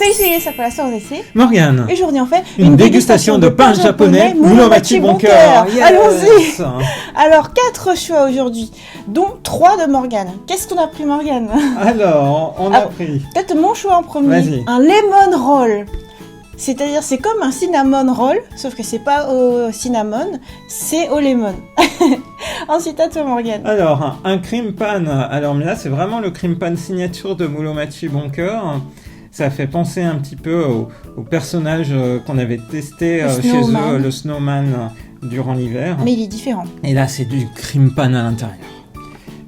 ici ça passe sans essai. Morgane. Et aujourd'hui, on fait une dégustation de pain japonais Muromachi bon cœur. Yes. Allons-y. Alors, 4 choix aujourd'hui, dont 3 de Morgane. Qu'est-ce qu'on a pris, Morgane? Alors, on a pris... Peut-être mon choix en premier. Vas-y. Un lemon roll. C'est-à-dire, c'est comme un cinnamon roll, sauf que c'est pas au cinnamon, c'est au lemon. Ensuite, à toi, Morgane. Alors, un cream pan. Alors là, c'est vraiment le cream pan signature de Muromachi bon cœur. Ça fait penser un petit peu au personnage qu'on avait testé chez eux, le snowman, durant l'hiver. Mais il est différent. Et là, c'est du cream pan à l'intérieur.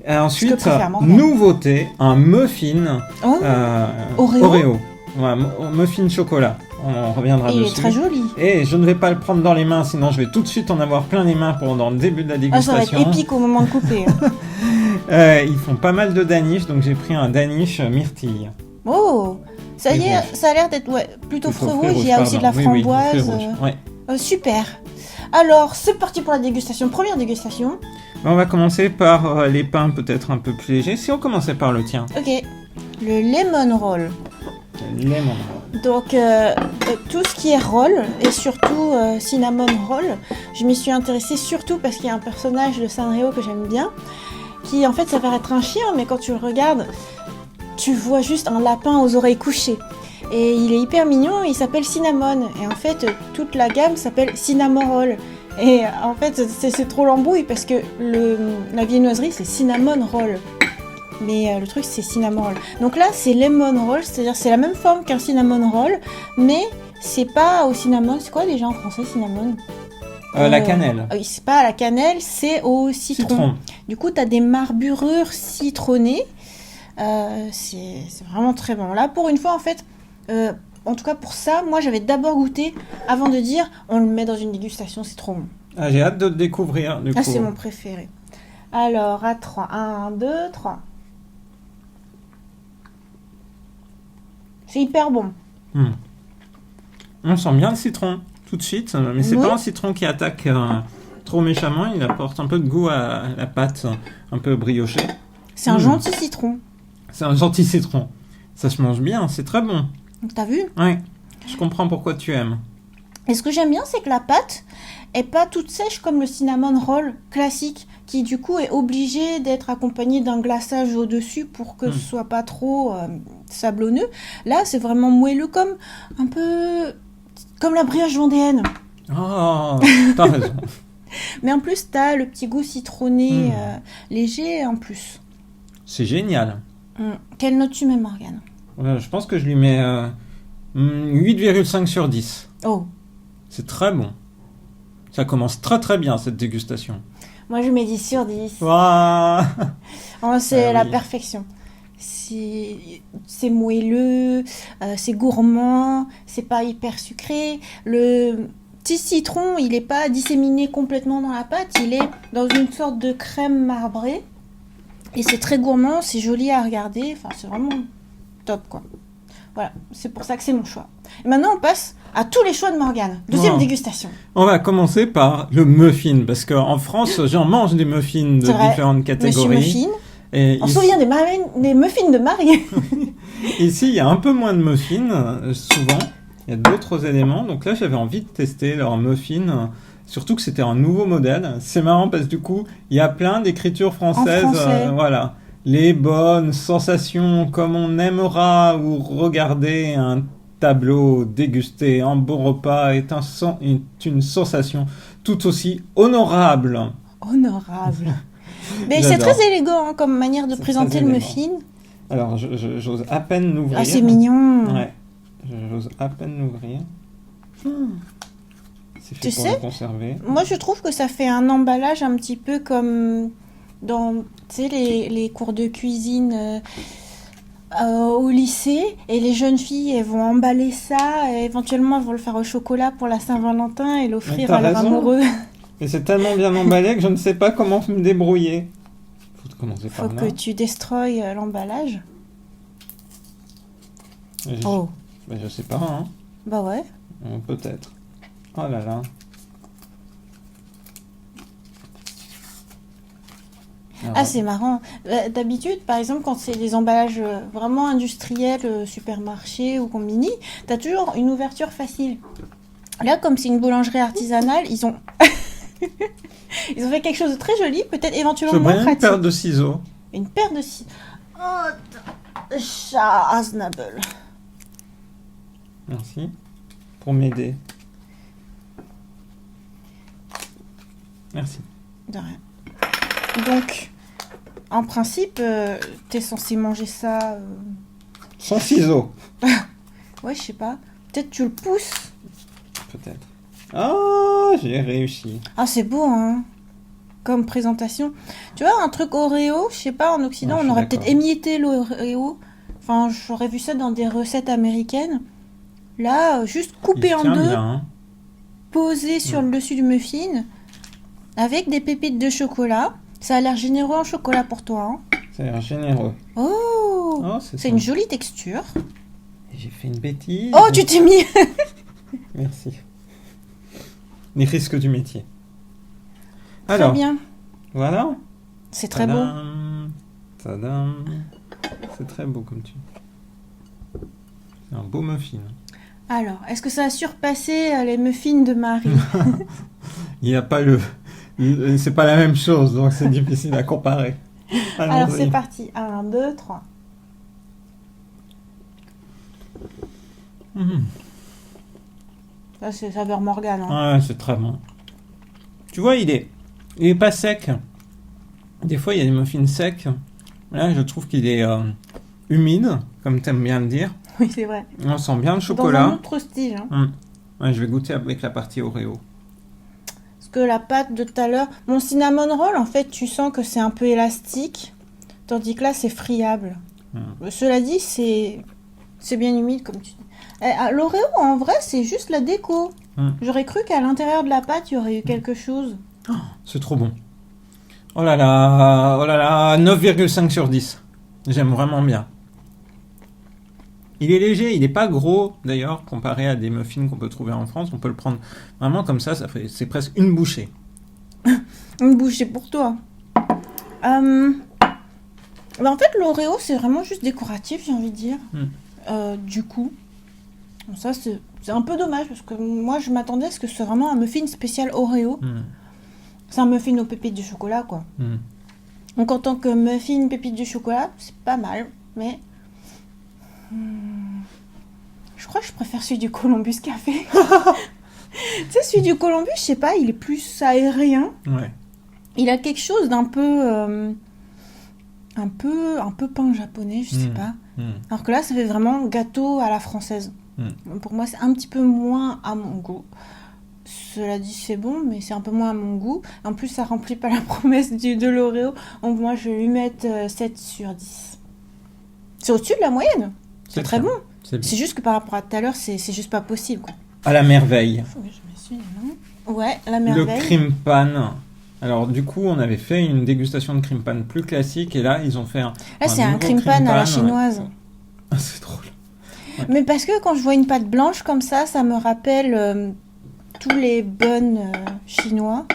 Ensuite, nouveauté, un muffin Oreo. Ouais, muffin chocolat. On reviendra dessus. Il est très joli. Et je ne vais pas le prendre dans les mains, sinon je vais tout de suite en avoir plein les mains pendant le début de la dégustation. Ça va être épique au moment de couper. Ils font pas mal de danish, donc j'ai pris un danish myrtille. Oh, ça y est, ça a l'air d'être plutôt fruit rouge. Il y a aussi de la framboise. Oui. Super. Alors, c'est parti pour la dégustation. Première dégustation. On va commencer par les pains peut-être un peu plus légers. Si on commençait par le tien. Ok. Le lemon roll. Lemon roll. Donc, tout ce qui est roll, et surtout cinnamon roll, je m'y suis intéressée surtout parce qu'il y a un personnage de Sanrio que j'aime bien, qui en fait s'avère être un chien, mais quand tu le regardes, tu vois juste un lapin aux oreilles couchées. Et il est hyper mignon, il s'appelle Cinnamon. Et en fait, toute la gamme s'appelle Cinnamon Roll. Et en fait, c'est trop l'embrouille parce que la viennoiserie, c'est Cinnamon Roll. Mais le truc, c'est Cinnamon Roll. Donc là, c'est Lemon Roll, c'est-à-dire c'est la même forme qu'un Cinnamon Roll, mais c'est pas au cinnamon. C'est quoi déjà en français, cinnamon? La cannelle. Oui, c'est pas à la cannelle, c'est au citron. Du coup, tu as des marbrures citronnées. C'est vraiment très bon. Là, pour une fois, en fait, en tout cas pour ça, moi j'avais d'abord goûté avant de dire on le met dans une dégustation, c'est trop bon. Ah, j'ai hâte de le découvrir. Du coup. C'est mon préféré. Alors, à 3. 1, 2, 3. C'est hyper bon. On sent bien le citron tout de suite, mais c'est pas un citron qui attaque trop méchamment. Il apporte un peu de goût à la pâte, un peu briochée. C'est un gentil citron. C'est un gentil citron. Ça se mange bien, c'est très bon. T'as vu? Oui, je comprends pourquoi tu aimes. Et ce que j'aime bien, c'est que la pâte est pas toute sèche comme le cinnamon roll classique, qui du coup est obligé d'être accompagné d'un glaçage au-dessus pour que ce soit pas trop sablonneux. Là, c'est vraiment moelleux, comme un peu comme la brioche vendéenne. Oh, t'as raison. Mais en plus, t'as le petit goût citronné léger en plus. C'est génial. Quelle note tu mets, Morgane? Je pense que je lui mets 8,5 sur 10. Oh. C'est très bon. Ça commence très très bien cette dégustation. Moi je mets 10 sur 10. Waouh. C'est la perfection. C'est moelleux, c'est gourmand, c'est pas hyper sucré. Le petit citron, il est pas disséminé complètement dans la pâte, il est dans une sorte de crème marbrée. Et c'est très gourmand, c'est joli à regarder, enfin c'est vraiment top quoi. Voilà, c'est pour ça que c'est mon choix. Et maintenant on passe à tous les choix de Morgane. Deuxième dégustation. On va commencer par le muffin, parce qu'en France j'en mange des muffins de différentes catégories. Monsieur Muffin. Et on se souvient des muffins de Marie. Ici il y a un peu moins de muffins, souvent. Il y a d'autres éléments, donc là j'avais envie de tester leur muffin. Surtout que c'était un nouveau modèle. C'est marrant parce que du coup, il y a plein d'écritures françaises. Voilà. Les bonnes sensations comme on aimera ou regarder un tableau dégusté un bon repas est une sensation tout aussi honorable. Honorable. Mais c'est très élégant comme manière de présenter le muffin. Alors, j'ose à peine l'ouvrir. Ah, c'est mignon. Ouais. J'ose à peine l'ouvrir. Tu sais, moi je trouve que ça fait un emballage un petit peu comme dans les cours de cuisine au lycée, et les jeunes filles elles vont emballer ça, et éventuellement elles vont le faire au chocolat pour la Saint-Valentin et l'offrir à leur amoureux. Et c'est tellement bien emballé que je ne sais pas comment me débrouiller. Faut que tu destroys l'emballage. Je sais pas, hein. Bah ouais. Peut-être. Oh là là. Ah, c'est marrant. D'habitude, par exemple, quand c'est des emballages vraiment industriels, supermarché ou combini, t'as toujours une ouverture facile. Là, comme c'est une boulangerie artisanale, ils ont ils ont fait quelque chose de très joli, peut-être Je éventuellement veux moins bien une pratique. paire de ciseaux. Une paire de ciseaux. Oh, chat Aznable. Merci. Pour m'aider. Merci. De rien. Donc, en principe, t'es censé manger ça. Sans ciseaux. Ouais, je sais pas. Peut-être tu le pousses. Peut-être. Ah, j'ai réussi. Ah, c'est beau, hein, comme présentation. Tu vois, un truc Oreo, je sais pas, en Occident, Ouais, je on suis aurait d'accord. peut-être émietté l'Oreo. Enfin, j'aurais vu ça dans des recettes américaines. Là, juste Il coupé se en tient deux, bien. Hein. posé sur le dessus du muffin, avec des pépites de chocolat. Ça a l'air généreux en chocolat pour toi, hein. Ça a l'air généreux. Oh, Oh, c'est une jolie texture. J'ai fait une bêtise. Oh, tu t'es mis. Merci. Les risques du métier. Très Alors, bien. voilà. C'est très beau. Tadam. Tadam. C'est très beau comme tu. C'est un beau muffin. Alors, est-ce que ça a surpassé les muffins de Marie? Il n'y a pas c'est pas la même chose, donc c'est difficile à comparer. Alors, Allons-y. c'est parti. 1, 2, 3. Mmh. Ça, c'est saveur Morgane, hein. Ouais, c'est très bon. Tu vois, il est pas sec. Des fois, il y a des muffins secs. Là, je trouve qu'il est humide, comme tu aimes bien le dire. Oui, c'est vrai. On sent bien le Dans un chocolat. autre style, hein. Ouais, je vais goûter avec la partie Oreo. Parce que la pâte de tout à l'heure... Mon cinnamon roll, en fait, tu sens que c'est un peu élastique. Tandis que là, c'est friable. Cela dit, c'est bien humide, comme tu dis. L'Oreo, en vrai, c'est juste la déco. J'aurais cru qu'à l'intérieur de la pâte, il y aurait eu quelque chose. Oh, c'est trop bon. Oh là là, 9,5 sur 10. J'aime vraiment bien. Il est léger, il n'est pas gros d'ailleurs, comparé à des muffins qu'on peut trouver en France. On peut le prendre vraiment comme ça, c'est presque une bouchée. Une bouchée pour toi. En fait, l'Oreo, c'est vraiment juste décoratif, j'ai envie de dire. Du coup, bon, ça, c'est un peu dommage, parce que moi, je m'attendais à ce que ce soit vraiment un muffin spécial Oreo. C'est un muffin aux pépites de chocolat, quoi. Donc, en tant que muffin pépites de chocolat, c'est pas mal, mais... je crois que je préfère celui du Columbus Café. Tu sais, celui du Columbus, je sais pas, il est plus aérien. Ouais. Il a quelque chose d'un peu... un peu pain japonais, je sais pas. Alors que là, ça fait vraiment gâteau à la française. Pour moi, c'est un petit peu moins à mon goût. Cela dit, c'est bon, mais c'est un peu moins à mon goût. En plus, ça remplit pas la promesse de l'Oreo. Donc moi, je vais lui mettre 7 sur 10. C'est au-dessus de la moyenne. C'est très bon. C'est juste que par rapport à tout à l'heure, c'est juste pas possible, quoi. À la merveille. Faut que je m'essuie, non ? Ouais, la merveille. Le cream pan. Alors du coup, on avait fait une dégustation de cream pan plus classique et là, ils ont fait Là, c'est un cream pan à la chinoise. Ah, c'est drôle. Ouais. Mais parce que quand je vois une pâte blanche comme ça me rappelle tous les buns chinois.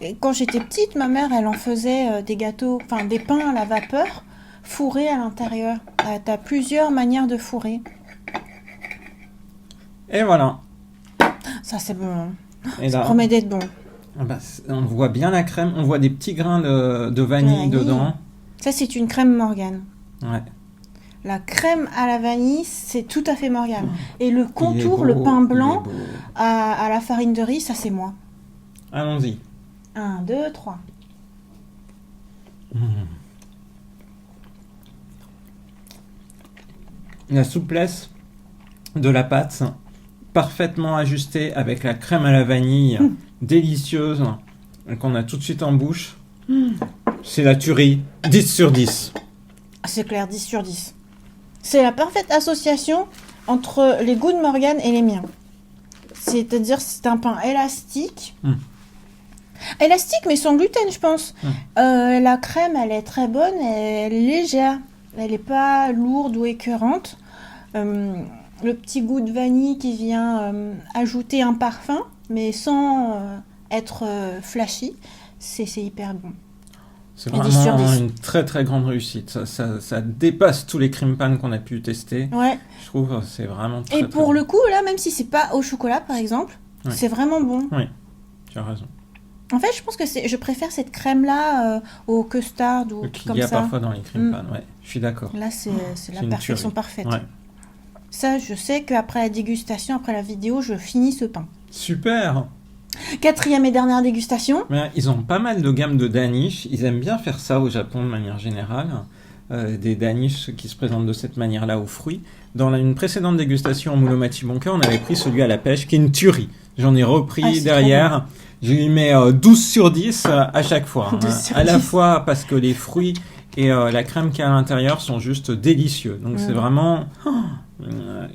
Et quand j'étais petite, ma mère, elle en faisait des gâteaux, enfin des pains à la vapeur, fourrés à l'intérieur. T'as plusieurs manières de fourrer. Et voilà. Ça, c'est bon. Et Ça là, promet d'être bon. on voit bien la crème, on voit des petits grains de vanille dedans. Ça, c'est une crème Morgane. Ouais. La crème à la vanille, c'est tout à fait Morgane. Et le contour, le pain blanc à la farine de riz, ça, c'est moi. Allons-y. 1, 2, 3. La souplesse de la pâte, parfaitement ajustée avec la crème à la vanille, délicieuse, qu'on a tout de suite en bouche. C'est la tuerie. 10 sur 10. C'est clair, 10 sur 10. C'est la parfaite association entre les goûts de Morgane et les miens. C'est-à-dire, c'est un pain élastique. Élastique, mais sans gluten, je pense. La crème, elle est très bonne, elle est légère. Elle n'est pas lourde ou écœurante. Le petit goût de vanille qui vient ajouter un parfum, mais sans être flashy, c'est hyper bon. C'est Et 10 sur vraiment 10. une très très grande réussite. Ça dépasse tous les cream pan qu'on a pu tester. Ouais. Je trouve que c'est vraiment très Et très pour bon. le coup, là, même si c'est pas au chocolat, par exemple, Ouais. c'est vraiment bon. Oui, tu as raison. En fait, je pense que je préfère cette crème-là au custard ou Qu'il comme y a ça. parfois dans les cream pan, ouais. Je suis d'accord. Là, c'est la une perfection tuerie. parfaite. Ouais. Ça, je sais qu'après la dégustation, après la vidéo, je finis ce pain. Super. 4e et dernière dégustation. Mais ils ont pas mal de gammes de Danish. Ils aiment bien faire ça au Japon de manière générale. Des Danish qui se présentent de cette manière-là aux fruits. Dans une précédente dégustation au Muromachi Bunker, on avait pris celui à la pêche qui est une tuerie. J'en ai repris Ah, c'est derrière. Je lui mets 12 sur 10 à chaque fois. 12 sur À la 10. fois parce que les fruits et la crème qu'il y a à l'intérieur sont juste délicieux. Donc c'est vraiment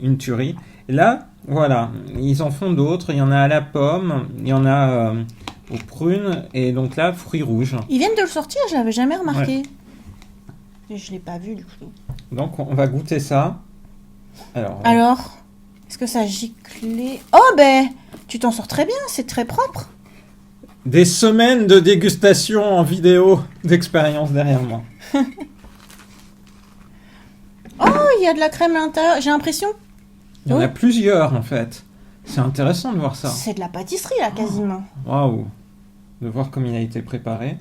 une tuerie. Et là, voilà, ils en font d'autres. Il y en a à la pomme, il y en a aux prunes, et donc là, fruits rouges. Ils viennent de le sortir, je l'avais jamais remarqué. Et je l'ai pas vu du coup. Donc on va goûter ça. Alors, est-ce que ça a giclé? Oh ben, tu t'en sors très bien, c'est très propre. des semaines de dégustation en vidéo d'expérience derrière moi. Oh, il y a de la crème à l'intérieur, j'ai l'impression. Il y en a plusieurs en fait. C'est intéressant de voir ça. C'est de la pâtisserie là, quasiment. Waouh! De voir comme il a été préparé.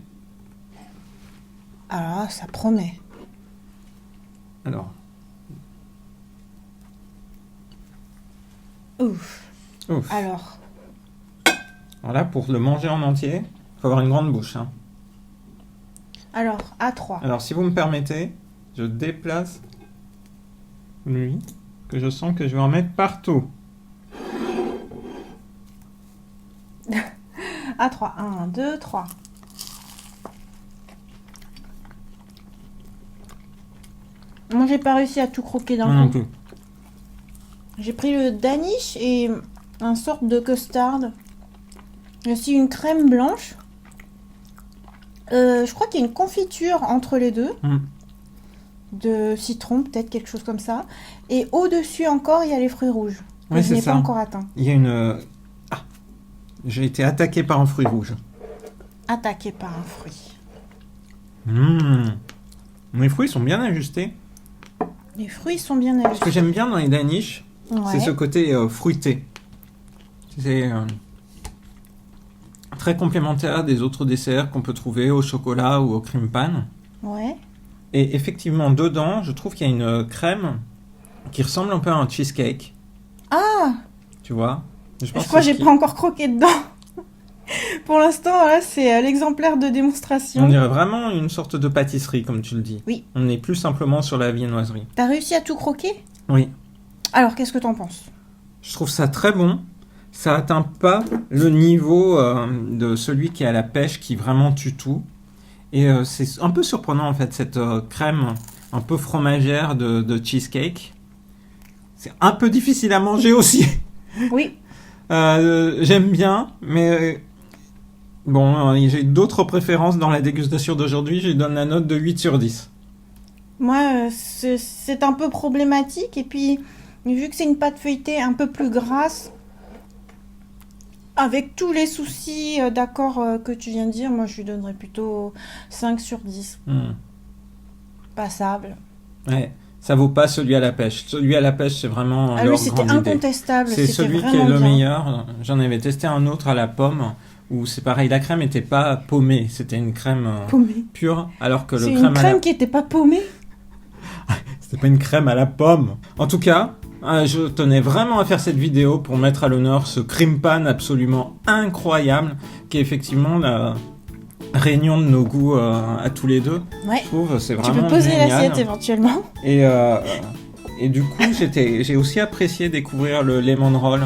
Alors, ça promet. Alors, Ouf. ouf. Alors, Alors là, pour le manger en entier, il faut avoir une grande bouche. Hein. A3. Alors, si vous me permettez, je déplace lui, que je sens que je vais en mettre partout. A3. 1, 2, 3. Moi, j'ai pas réussi à tout croquer Moi d'un non coup. plus. J'ai pris le Danish et un sorte de custard. Il y a aussi une crème blanche. Je crois qu'il y a une confiture entre les deux. De citron, peut-être quelque chose comme ça. Et au-dessus encore, il y a les fruits rouges. Que Ouais, je c'est n'ai ça. pas encore atteint. Il y a une... Ah! J'ai été attaqué par un fruit rouge. Attaqué par un fruit. Les fruits sont bien ajustés. Les fruits sont bien Ce que ajustés. j'aime bien dans les Danish, Ouais. c'est ce côté fruité. C'est très complémentaire des autres desserts qu'on peut trouver au chocolat ou au cream pan. Ouais. Et effectivement, dedans, je trouve qu'il y a une crème qui ressemble un peu à un cheesecake. Ah! Tu vois? Je crois que j'ai pas encore croqué dedans. Pour l'instant, là, c'est l'exemplaire de On démonstration. dirait vraiment une sorte de pâtisserie, comme tu le dis. Oui. On n'est plus simplement sur la viennoiserie. T'as réussi à tout croquer? Oui. Alors, qu'est-ce que t'en penses? Je trouve ça très bon. Ça atteint pas le niveau de celui qui est à la pêche qui vraiment tue tout. Et c'est un peu surprenant en fait, cette crème un peu fromagère de cheesecake. C'est un peu difficile à manger aussi. Oui. J'aime bien, mais bon, j'ai d'autres préférences dans la dégustation d'aujourd'hui. Je lui donne la note de 8 sur 10. Moi, c'est un peu problématique. Et puis, vu que c'est une pâte feuilletée un peu plus grasse, avec tous les soucis d'accord que tu viens de dire, moi, je lui donnerais plutôt 5 sur 10. Passable. Ouais, ça vaut pas celui à la pêche. Celui à la pêche, c'est vraiment Ah, lui, leur c'était grande idée. incontestable. C'est C'était celui qui est vraiment le bien. meilleur. J'en avais testé un autre à la pomme où c'est pareil, la crème était pas paumée, c'était une crème Paumée. pure, alors que C'est le une crème crème qui était pas paumée. c'était pas une crème à la pomme. En tout cas, je tenais vraiment à faire cette vidéo pour mettre à l'honneur ce cream pan absolument incroyable qui est effectivement la réunion de nos goûts à tous les deux. Ouais. Je trouve c'est Tu vraiment peux poser génial. l'assiette éventuellement. Et du coup, j'ai aussi apprécié découvrir le lemon roll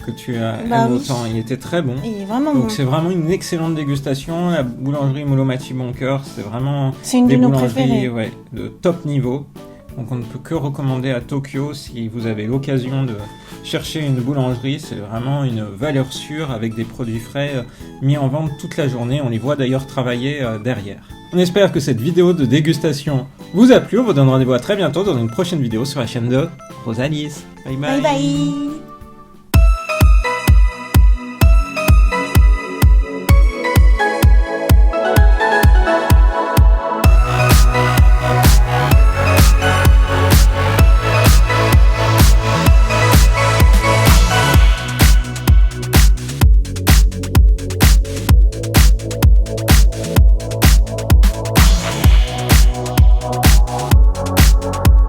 que tu as Bah oui. autant. Il était très bon. Il est vraiment Donc bon. c'est vraiment une excellente dégustation. La boulangerie Muromachi Bunker, c'est vraiment C'est une des de nos boulangeries préférées. de top niveau. Donc on ne peut que recommander à Tokyo si vous avez l'occasion de chercher une boulangerie. C'est vraiment une valeur sûre avec des produits frais mis en vente toute la journée. On les voit d'ailleurs travailler derrière. On espère que cette vidéo de dégustation vous a plu. On vous donne rendez-vous à très bientôt dans une prochaine vidéo sur la chaîne de Rosalis. Bye bye. Bye bye.